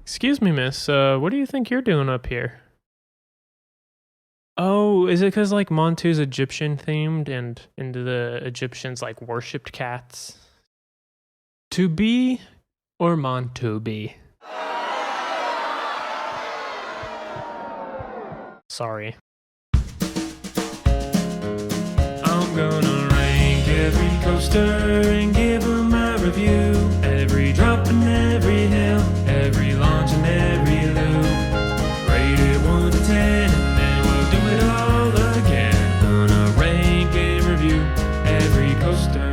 Excuse me, miss, what do you think you're doing up here? Oh, is it because, like, Montu's Egyptian themed and the Egyptians, like, worshipped cats? To be or Montu be? Sorry. I'm gonna rank every coaster and give them a review. Every drop and every hill, every launch and every loop. Rate it 1 to 10 and then we'll do it all again. Gonna rank and review every coaster.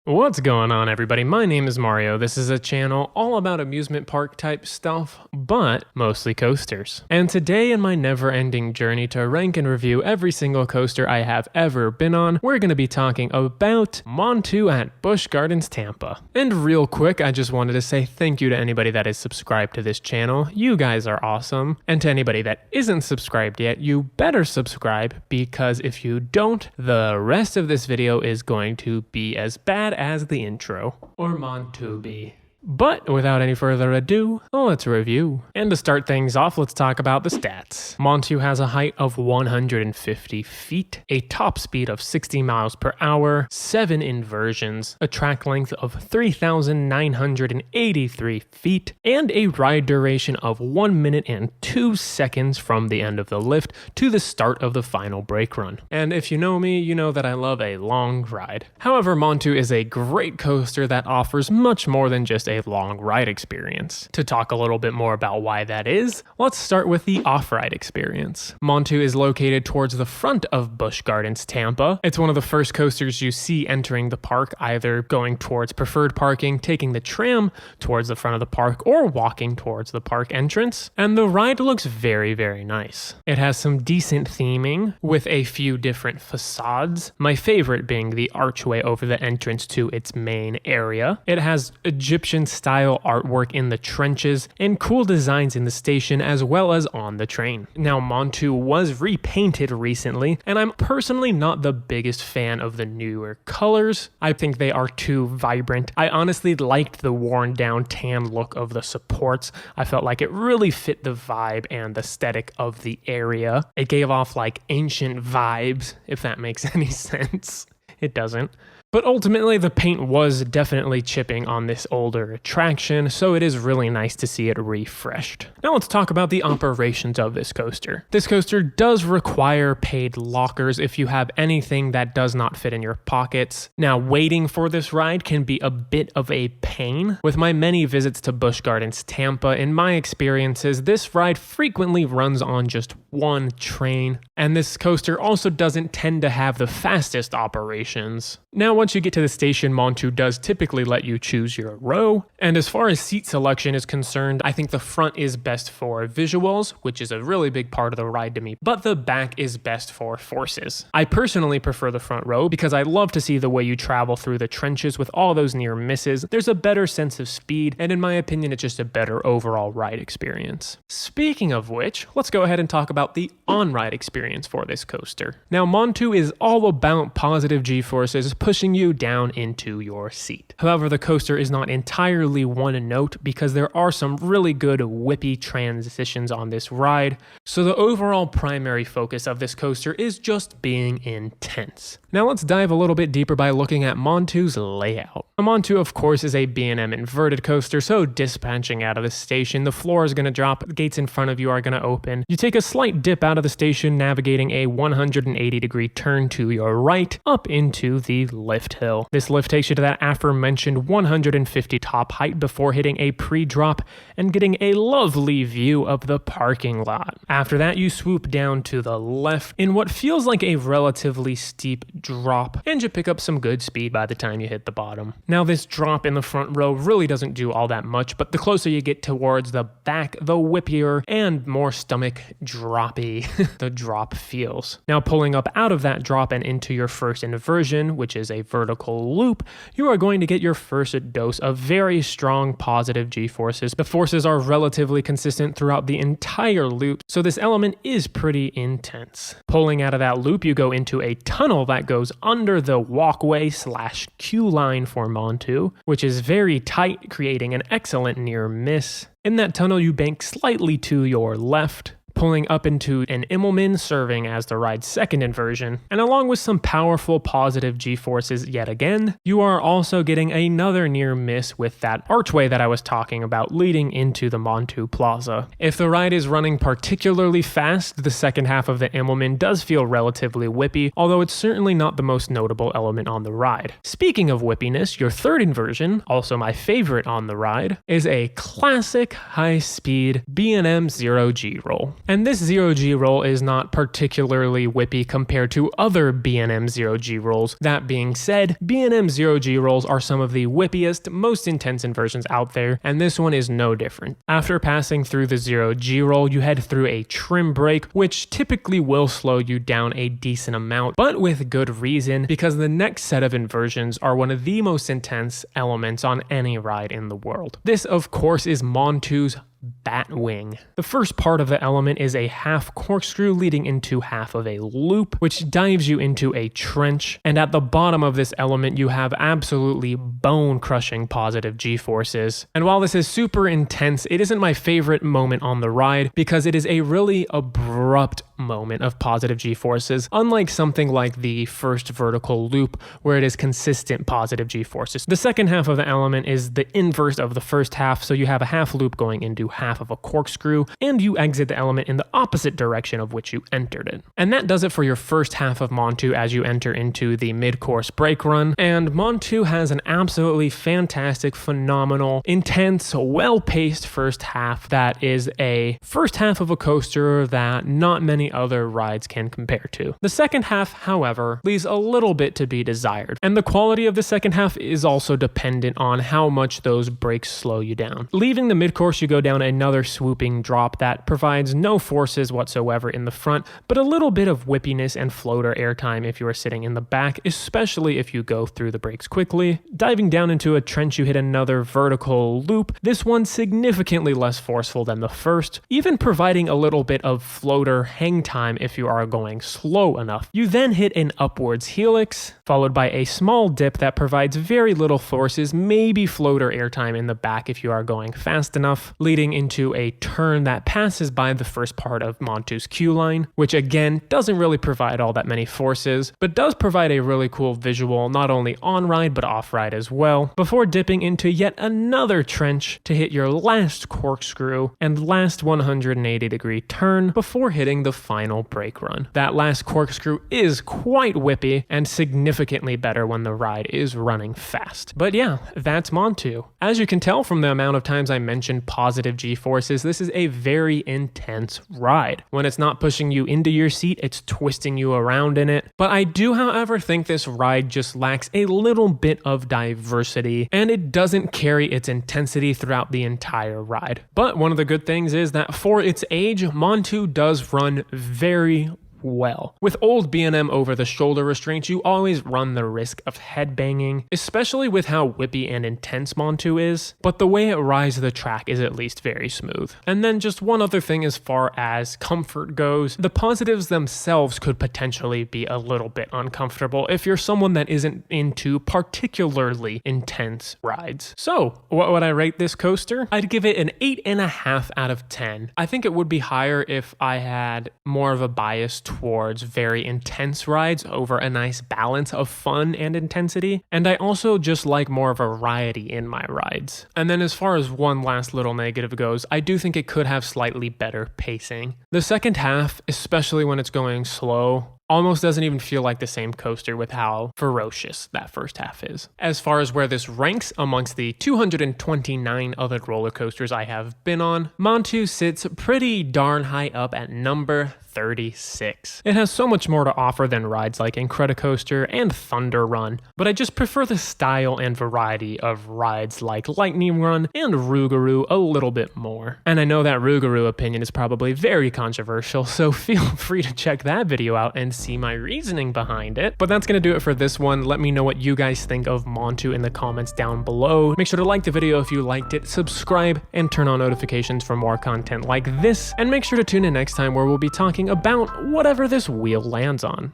What's going on, everybody? My name is Mario. This is a channel all about amusement park type stuff, but mostly coasters. And today, in my never-ending journey to rank and review every single coaster I have ever been on, we're going to be talking about Montu at Busch Gardens, Tampa. And real quick, I just wanted to say thank you to anybody that is subscribed to this channel. You guys are awesome. And to anybody that isn't subscribed yet, you better subscribe, because if you don't, the rest of this video is going to be as bad as the intro, or Montu be. But without any further ado, let's review. And to start things off, let's talk about the stats. Montu has a height of 150 feet, a top speed of 60 miles per hour, 7 inversions, a track length of 3,983 feet, and a ride duration of 1 minute and 2 seconds from the end of the lift to the start of the final brake run. And if you know me, you know that I love a long ride. However, Montu is a great coaster that offers much more than just a long ride experience. To talk a little bit more about why that is, let's start with the off-ride experience. Montu is located towards the front of Busch Gardens, Tampa. It's one of the first coasters you see entering the park, either going towards preferred parking, taking the tram towards the front of the park, or walking towards the park entrance. And the ride looks very, very nice. It has some decent theming with a few different facades, my favorite being the archway over the entrance to its main area. It has Egyptian style artwork in the trenches and cool designs in the station as well as on the train. Now, Montu was repainted recently, and I'm personally not the biggest fan of the newer colors. I think they are too vibrant. I honestly liked the worn down tan look of the supports. I felt like it really fit the vibe and aesthetic of the area. It gave off like ancient vibes, if that makes any sense. It doesn't. But ultimately, the paint was definitely chipping on this older attraction, so it is really nice to see it refreshed. Now let's talk about the operations of this coaster. This coaster does require paid lockers if you have anything that does not fit in your pockets. Now, waiting for this ride can be a bit of a pain. With my many visits to Busch Gardens, Tampa, in my experiences, this ride frequently runs on just one train, and this coaster also doesn't tend to have the fastest operations. Now, once you get to the station, Montu does typically let you choose your row, and as far as seat selection is concerned, I think the front is best for visuals, which is a really big part of the ride to me, but the back is best for forces. I personally prefer the front row because I love to see the way you travel through the trenches with all those near misses. There's a better sense of speed, and in my opinion, it's just a better overall ride experience. Speaking of which, let's go ahead and talk about the on-ride experience for this coaster. Now, Montu is all about positive G-forces pushing you down into your seat. However, the coaster is not entirely one note because there are some really good whippy transitions on this ride, so the overall primary focus of this coaster is just being intense. Now let's dive a little bit deeper by looking at Montu's layout. Montu, of course, is a B&M inverted coaster, so dispatching out of the station, the floor is going to drop, the gates in front of you are going to open. You take a slight dip out of the station, navigating a 180-degree turn to your right, up into the lift hill. This lift takes you to that aforementioned 150 top height before hitting a pre-drop and getting a lovely view of the parking lot. After that, you swoop down to the left in what feels like a relatively steep drop, and you pick up some good speed by the time you hit the bottom. Now, this drop in the front row really doesn't do all that much, but the closer you get towards the back, the whippier and more stomach droppy the drop feels. Now, pulling up out of that drop and into your first inversion, which is a vertical loop, you are going to get your first dose of very strong positive G-forces. The forces are relatively consistent throughout the entire loop, so this element is pretty intense. Pulling out of that loop, you go into a tunnel that goes under the walkway / queue line for Montu, which is very tight, creating an excellent near miss. In that tunnel, you bank slightly to your left, pulling up into an Immelman serving as the ride's second inversion, and along with some powerful positive G-forces yet again, you are also getting another near miss with that archway that I was talking about leading into the Montu Plaza. If the ride is running particularly fast, the second half of the Immelman does feel relatively whippy, although it's certainly not the most notable element on the ride. Speaking of whippiness, your third inversion, also my favorite on the ride, is a classic high-speed B&M 0G roll. And this 0G roll is not particularly whippy compared to other B&M 0G rolls. That being said, B&M 0G rolls are some of the whippiest, most intense inversions out there, and this one is no different. After passing through the 0G roll, you head through a trim break, which typically will slow you down a decent amount, but with good reason, because the next set of inversions are one of the most intense elements on any ride in the world. This, of course, is Montu's Batwing. The first part of the element is a half corkscrew leading into half of a loop, which dives you into a trench, and at the bottom of this element you have absolutely bone-crushing positive G-forces. And while this is super intense, it isn't my favorite moment on the ride because it is a really abrupt moment of positive G-forces, unlike something like the first vertical loop where it is consistent positive G-forces. The second half of the element is the inverse of the first half, so you have a half loop going into half of a corkscrew, and you exit the element in the opposite direction of which you entered it. And that does it for your first half of Montu as you enter into the mid-course brake run, and Montu has an absolutely fantastic, phenomenal, intense, well-paced first half that is a first half of a coaster that not many other rides can compare to. The second half, however, leaves a little bit to be desired, and the quality of the second half is also dependent on how much those brakes slow you down. Leaving the mid-course, you go down another swooping drop that provides no forces whatsoever in the front, but a little bit of whippiness and floater airtime if you are sitting in the back, especially if you go through the brakes quickly. Diving down into a trench, you hit another vertical loop, this one significantly less forceful than the first, even providing a little bit of floater hang time if you are going slow enough. You then hit an upwards helix, followed by a small dip that provides very little forces, maybe floater airtime in the back if you are going fast enough, leading into a turn that passes by the first part of Montu's queue line, which again doesn't really provide all that many forces, but does provide a really cool visual not only on ride but off ride as well, before dipping into yet another trench to hit your last corkscrew and last 180-degree turn before hitting the final brake run. That last corkscrew is quite whippy and significantly better when the ride is running fast. But yeah, that's Montu. As you can tell from the amount of times I mentioned positive G-forces, this is a very intense ride. When it's not pushing you into your seat, it's twisting you around in it. But I do, however, think this ride just lacks a little bit of diversity, and it doesn't carry its intensity throughout the entire ride. But one of the good things is that for its age, Montu does run very well. With old B&M over-the-shoulder restraints, you always run the risk of headbanging, especially with how whippy and intense Montu is, but the way it rides the track is at least very smooth. And then just one other thing as far as comfort goes, the positives themselves could potentially be a little bit uncomfortable if you're someone that isn't into particularly intense rides. So, what would I rate this coaster? I'd give it an 8.5 out of 10. I think it would be higher if I had more of a bias towards very intense rides over a nice balance of fun and intensity, and I also just like more variety in my rides. And then as far as one last little negative goes, I do think it could have slightly better pacing. The second half, especially when it's going slow, almost doesn't even feel like the same coaster with how ferocious that first half is. As far as where this ranks amongst the 229 other roller coasters I have been on, Montu sits pretty darn high up at number 36. It has so much more to offer than rides like Incredicoaster and Thunder Run, but I just prefer the style and variety of rides like Lightning Run and Rougarou a little bit more. And I know that Rougarou opinion is probably very controversial, so feel free to check that video out and see my reasoning behind it. But that's gonna do it for this one. Let me know what you guys think of Montu in the comments down below. Make sure to like the video if you liked it, subscribe, and turn on notifications for more content like this, and make sure to tune in next time where we'll be talking about whatever this wheel lands on.